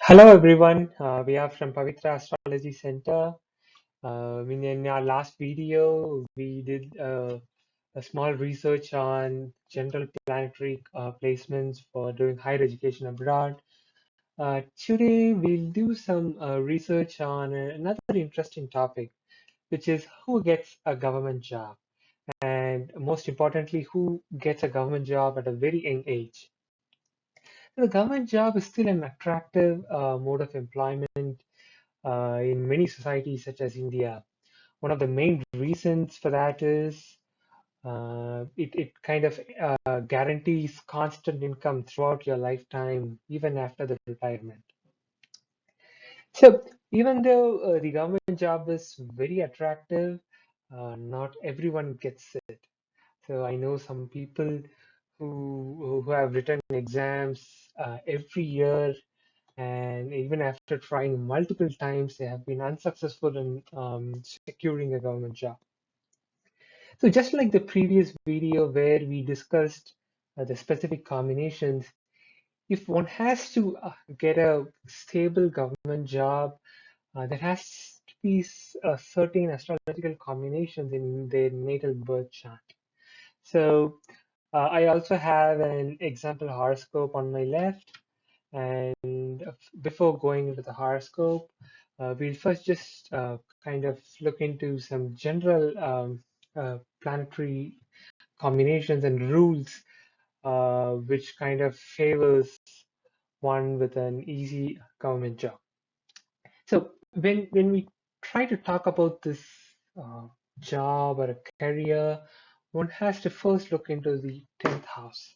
Hello everyone, we are from Pavitra Astrology Center. In our last video, we did a small research on general planetary placements for doing higher education abroad. Today, we'll do some research on another interesting topic, which is who gets a government job, and most importantly, who gets a government job at a very young age. The government job is still an attractive mode of employment in many societies such as India. One of the main reasons for that is it kind of guarantees constant income throughout your lifetime, even after the retirement. So, even though the government job is very attractive, not everyone gets it. So, I know some people who have written exams every year, and even after trying multiple times, they have been unsuccessful in securing a government job. So just like the previous video where we discussed the specific combinations, if one has to get a stable government job, there has to be certain astrological combinations in their natal birth chart. So I also have an example horoscope on my left. And before going into the horoscope, we'll first just kind of look into some general planetary combinations and rules, which kind of favors one with an easy government job. So when we try to talk about this uh, job or a career, one has to first look into the 10th house.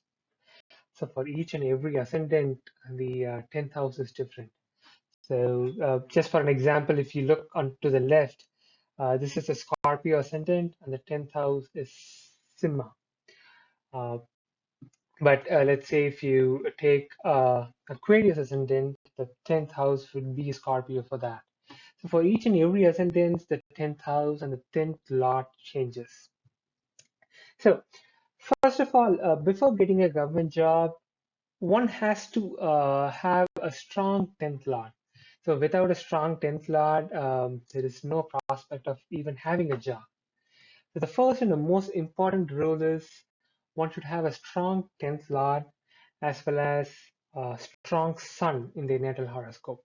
So for each and every ascendant, the 10th house is different. So, just for an example, if you look on to the left, this is a Scorpio ascendant, and the 10th house is Simha. Uh, but let's say if you take Aquarius ascendant, the 10th house would be Scorpio for that. So, for each and every ascendant, the 10th house and the 10th lot changes. So, first of all, before getting a government job, one has to have a strong 10th lord. So without a strong 10th lord, there is no prospect of even having a job. So the first and the most important rule is one should have a strong 10th lord as well as a strong sun in their natal horoscope.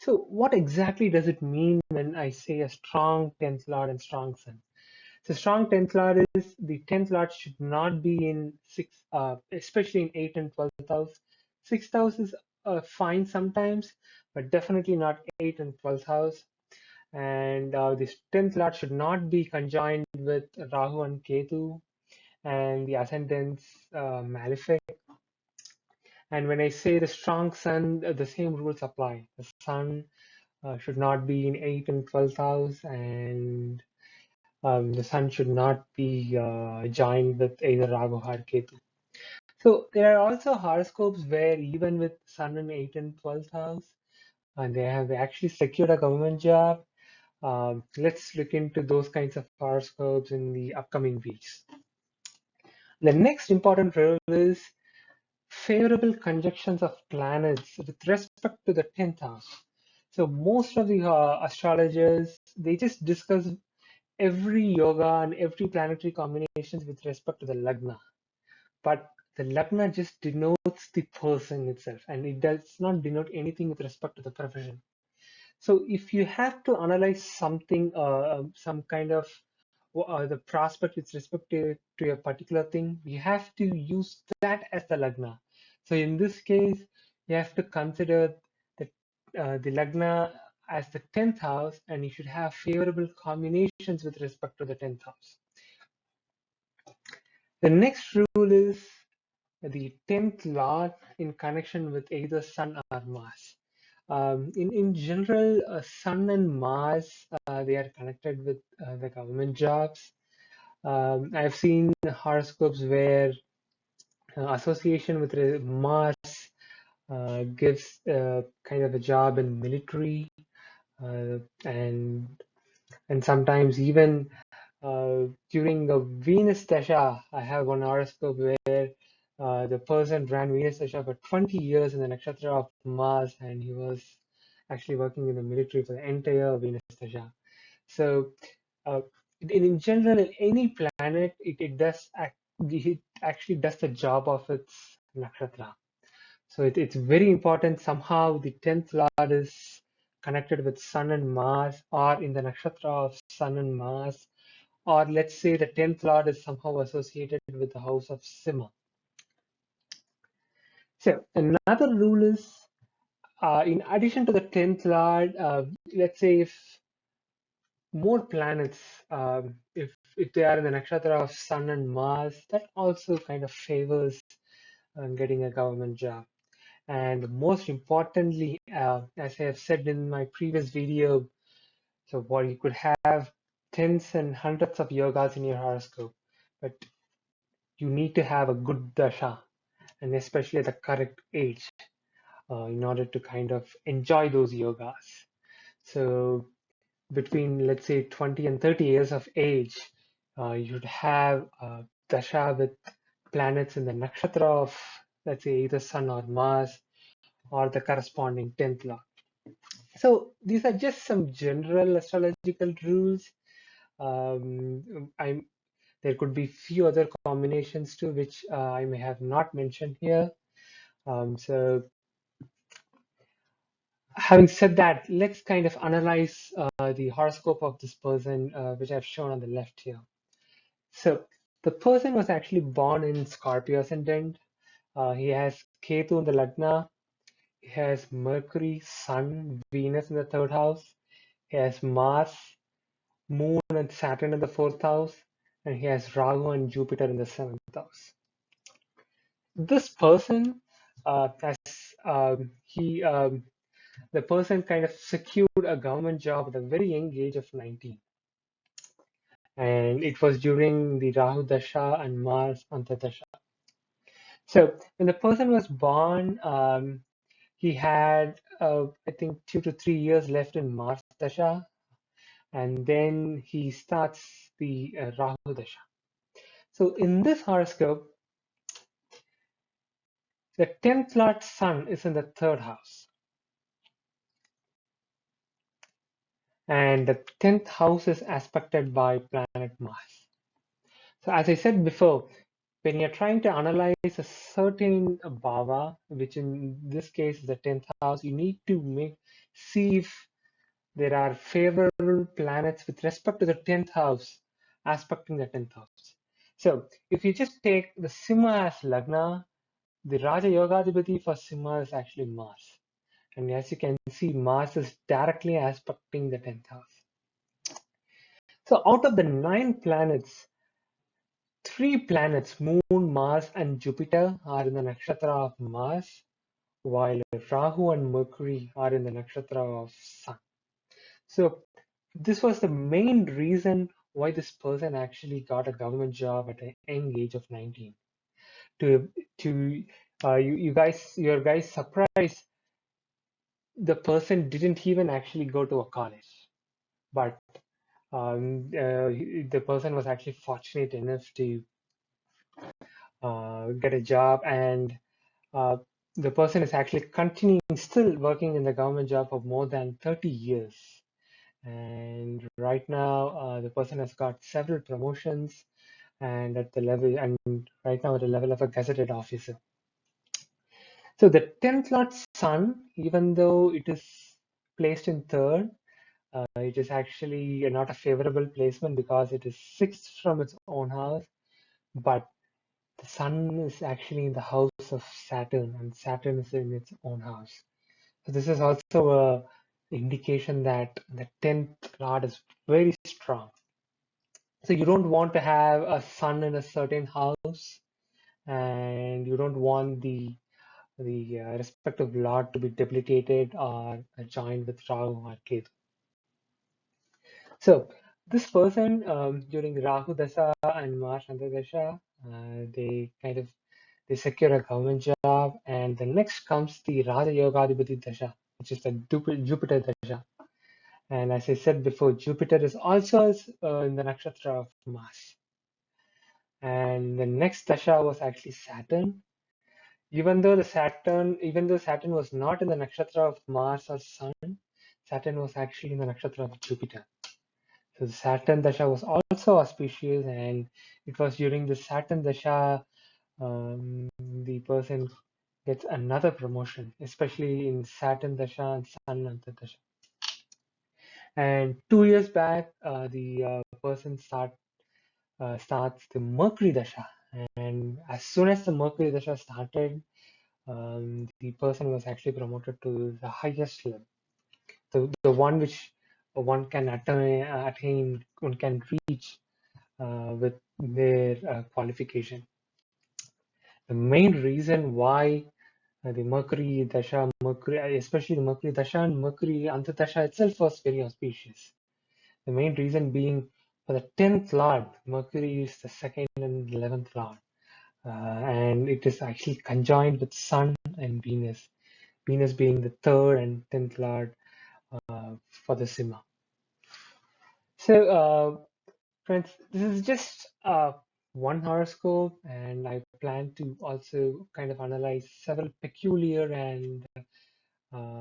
So what exactly does it mean when I say a strong 10th lord and strong sun? So strong 10th lord is the 10th lord should not be in especially in 8th and 12th house. 6th house is fine sometimes, but definitely not 8th and 12th house. And this 10th lord should not be conjoined with Rahu and Ketu and the ascendants malefic. And when I say the strong sun, the same rules apply. The sun should not be in 8th and 12th house, and the sun should not be joined with either Rahu or Ketu. So there are also horoscopes where even with sun in 8th and 12th house, and they have actually secured a government job. Let's look into those kinds of horoscopes in the upcoming weeks. The next important rule is favorable conjunctions of planets with respect to the 10th house. So most of the astrologers, they just discuss every yoga and every planetary combinations with respect to the lagna. But the lagna just denotes the person itself, and it does not denote anything with respect to the profession. So if you have to analyze something, some kind of the prospect with respect to a particular thing, you have to use that as the lagna. So in this case, you have to consider the lagna as the 10th house, and you should have favorable combinations with respect to the 10th house. The next rule is the 10th lord in connection with either Sun or Mars. In general, Sun and Mars, they are connected with the government jobs. I've seen horoscopes where association with Mars gives kind of a job in military, uh, and and sometimes even during the Venus Dasha, I have one horoscope where The person ran Venus Dasha for 20 years in the nakshatra of Mars, and he was actually working in the military for the entire Venus Dasha. So, uh, in general, in any planet, it actually does the job of its nakshatra. So it's very important. Somehow the 10th Lord is connected with Sun and Mars, or in the nakshatra of Sun and Mars, or let's say the 10th Lord is somehow associated with the house of Sima. So another rule is, in addition to the 10th Lord, let's say if more planets, if they are in the nakshatra of Sun and Mars, that also kind of favors getting a government job. And most importantly, as I have said in my previous video, so what you could have tens and hundreds of yogas in your horoscope, but you need to have a good dasha, and especially at the correct age, in order to kind of enjoy those yogas. So between, let's say, 20 and 30 years of age, you'd have dasha with planets in the nakshatra of, let's say, either Sun or Mars, or the corresponding 10th lord. So these are just some general astrological rules. There could be few other combinations too, which I may have not mentioned here. So having said that, let's kind of analyze the horoscope of this person, which I've shown on the left here. So the person was actually born in Scorpio ascendant. He has Ketu in the Lagna. He has Mercury, Sun, Venus in the third house. He has Mars, Moon, and Saturn in the fourth house. And he has Rahu and Jupiter in the seventh house. This person, has he the person kind of secured a government job at a very young age of 19. And it was during the Rahu Dasha and Mars Antardasha. So when the person was born, he had, I think, 2 to 3 years left in Mars Dasha, and then he starts the Rahu Dasha. So in this horoscope, the 10th Lord Sun is in the third house, and the 10th house is aspected by planet Mars. So as I said before, when you're trying to analyze a certain bhava, which in this case is the 10th house, you need to see if there are favorable planets with respect to the 10th house aspecting the 10th house. So if you just take the Simha as Lagna, the Raja Yogadipati for Simha is actually Mars. And as you can see, Mars is directly aspecting the 10th house. So out of the 9 planets, 3 planets, Moon, Mars, and Jupiter, are in the nakshatra of Mars, while Rahu and Mercury are in the nakshatra of Sun. So this was the main reason why this person actually got a government job at a young age of 19. To to your guys surprised, the person didn't even actually go to a college, but the person was actually fortunate enough to get a job, and uh, the person is actually continuing still working in the government job for more than 30 years. And right now, the person has got several promotions, and right now at the level of a gazetted officer. So the 10th Lord Sun, even though it is placed in third, it is actually not a favorable placement because it is sixth from its own house, but the Sun is actually in the house of Saturn, and Saturn is in its own house. So this is also a indication that the 10th Lord is very strong. So you don't want to have a Sun in a certain house, and you don't want the respective Lord to be debilitated or joined with Rahu or Ketu. So this person, during Rahu Dasa and Mars Antardasha, they secure a government job, and the next comes the Raja Yogadipati Dasha, which is the Jupiter Dasha. And as I said before, Jupiter is also in the nakshatra of Mars. and the next dasha was actually Saturn. Even though Saturn was not in the nakshatra of Mars or Sun, Saturn was actually in the nakshatra of Jupiter. So the Saturn dasha was also auspicious, and it was during the Saturn dasha the person gets another promotion, especially in Saturn dasha and Sun dasha. And 2 years back, the person starts the Mercury dasha, and as soon as the Mercury dasha started, the person was actually promoted to the highest level, the one which one can attain, one can reach with their qualification. The main reason why the Mercury Dasha, especially the Mercury Dasha and Mercury Antardasha itself was very auspicious. The main reason being for the 10th Lord, Mercury is the second and 11th Lord, and it is actually conjoined with Sun and Venus, Venus being the third and 10th Lord for the Sima. So, friends, this is just one horoscope, and I plan to also kind of analyze several peculiar and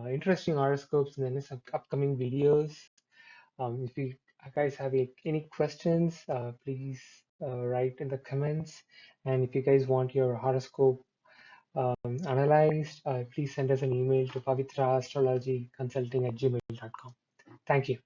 interesting horoscopes in the next upcoming videos. If you guys have any questions, please write in the comments. And if you guys want your horoscope analyzed, please send us an email to pavitraastrologyconsulting@gmail.com. Thank you.